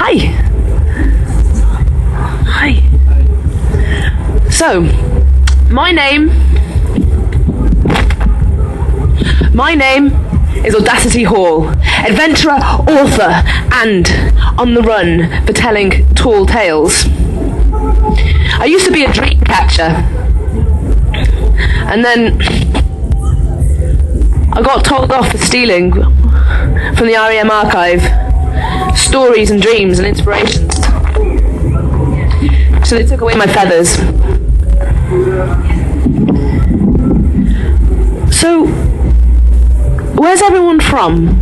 Hi. Hi. So, my name is Audacity Hall, adventurer, author, and on the run for telling tall tales. I used to be a dream catcher, and then I got told off for stealing from the REM archive stories and dreams and inspirations. So they took away my feathers. So, where's everyone from?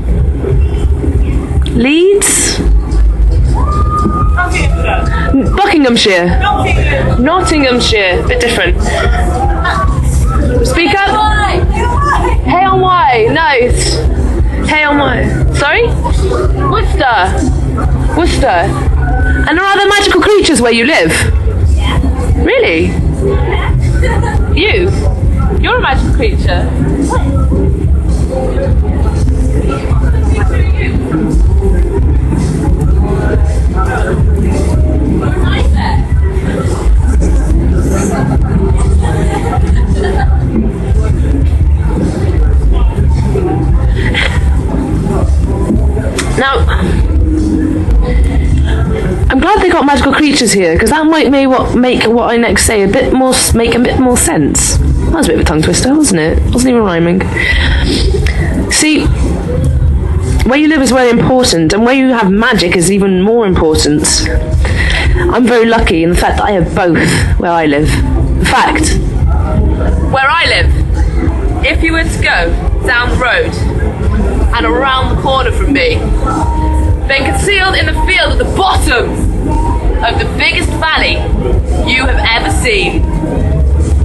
Leeds? Buckinghamshire. Nottinghamshire. Bit different. Speak up. Hey on Wye. Nice. Hey on Wye. Sorry? Worcester. And are there magical creatures where you live? Really? You're a magical creature. Now, I'm glad they got magical creatures here, because that might make what I next say make a bit more sense. That was a bit of a tongue twister, wasn't it? Wasn't even rhyming. See, where you live is very important, and where you have magic is even more important. I'm very lucky in the fact that I have both where I live. In fact, where I live, if you were to go down the road and around the corner from me, then concealed in the field at the bottom of the biggest valley you have ever seen,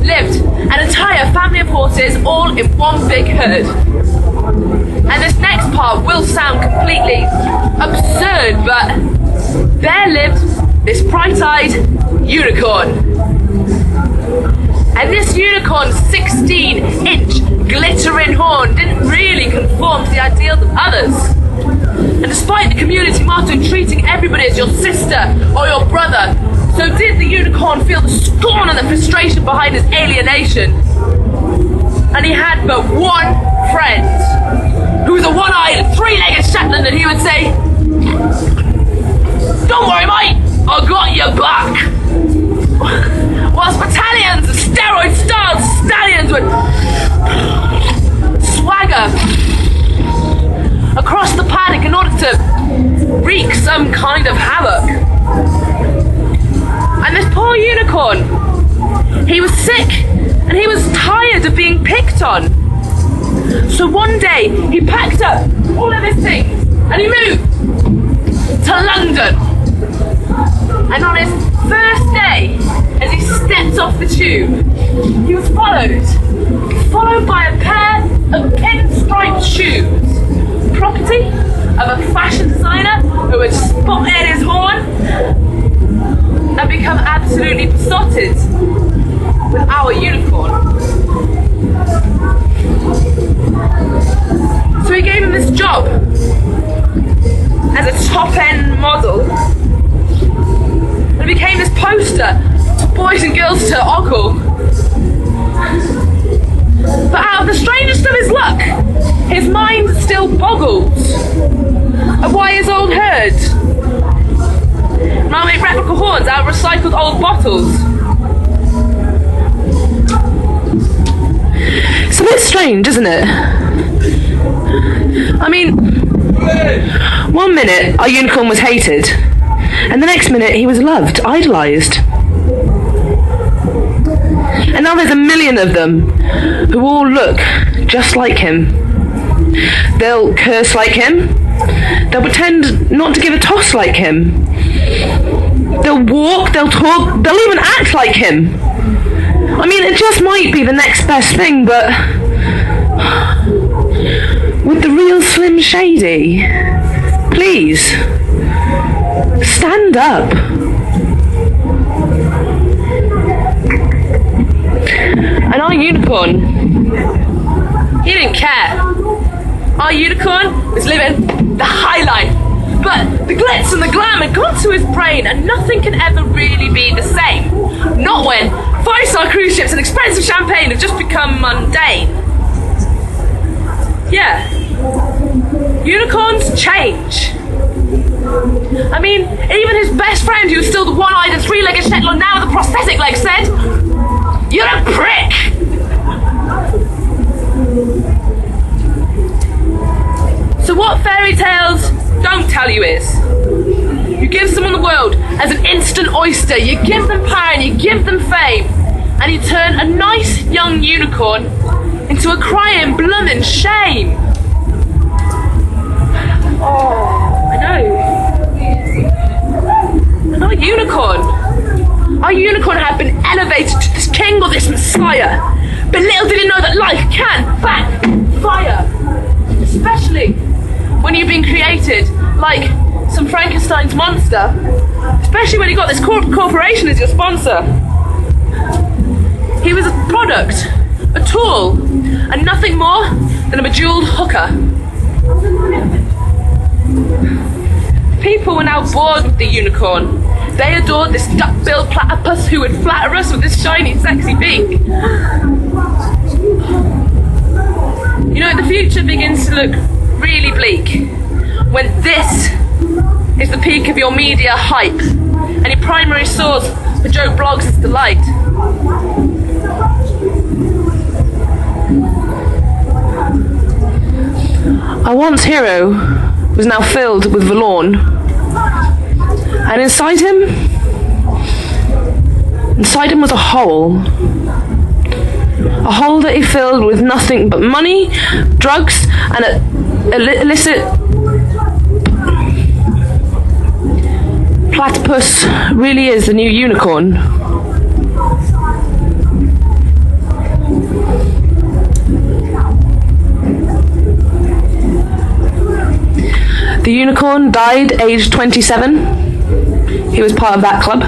lived an entire family of horses all in one big herd. And this next part will sound completely absurd, but there lived this bright-eyed unicorn. And this unicorn's 16-inch glittering horn didn't really conform to the ideals of others. And despite the community motto treating everybody as your sister or your brother, so did the unicorn feel the scorn and the frustration behind his alienation. And he had but one friend, who was a one-eyed, three-legged Shetland, and he would say, "Don't worry, mate, I got your back." Whilst battalions of steroid-starved stallions would swagger across the paddock in order to wreak some kind of havoc. And this poor unicorn, he was sick and he was tired of being picked on. So one day he packed up all of his things and he moved to London. And on his first day, as he stepped off the tube, he was followed by a pair of pinstriped shoes, property of a fashion designer who had spotted his horn and become absolutely besotted with our unicorn. So he gave him this job as a top-end model and became this poster to boys and girls to ogle. But out of the strangest of his luck, his mind still boggles at why his old herd now make replica horns out of recycled old bottles. It's a bit strange, isn't it? I mean, one minute our unicorn was hated, and the next minute he was loved, idolised. And now there's a million of them who all look just like him. They'll curse like him. They'll pretend not to give a toss like him. They'll walk, they'll talk, they'll even act like him. I mean, it just might be the next best thing, but with the real Slim Shady, please, stand up. And our unicorn, he didn't care. Our unicorn was living the high life. But The glitz and the glam had gone to his brain, and nothing can ever really be the same. Not when 5-star cruise ships and expensive champagne have just become mundane. Yeah. Unicorns change. I mean, even his best friend, who was still the one-eyed and three-legged Shetland now with a prosthetic leg, said, "You're a prick!" So what fairy tales don't tell you is, you give someone the world as an instant oyster, you give them power and you give them fame, and you turn a nice young unicorn into a crying, blooming shame. Oh, I know. Not a unicorn. Our unicorn had been elevated to this king or this messiah, but little did he know that life can backfire. Especially when you've been created like some Frankenstein's monster. Especially when you got this corporation as your sponsor. He was a product, a tool, and nothing more than a bejeweled hooker. People were now bored with the unicorn. They adored this duck-billed platypus who would flatter us with his shiny, sexy beak. You know, the future begins to look really bleak when this is the peak of your media hype and your primary source for Joe Bloggs' delight. Our once hero was now filled with Valorn, and inside him was a hole that he filled with nothing but money, drugs, and illicit platypus. Really is the new unicorn. The unicorn died aged 27. He was part of that club.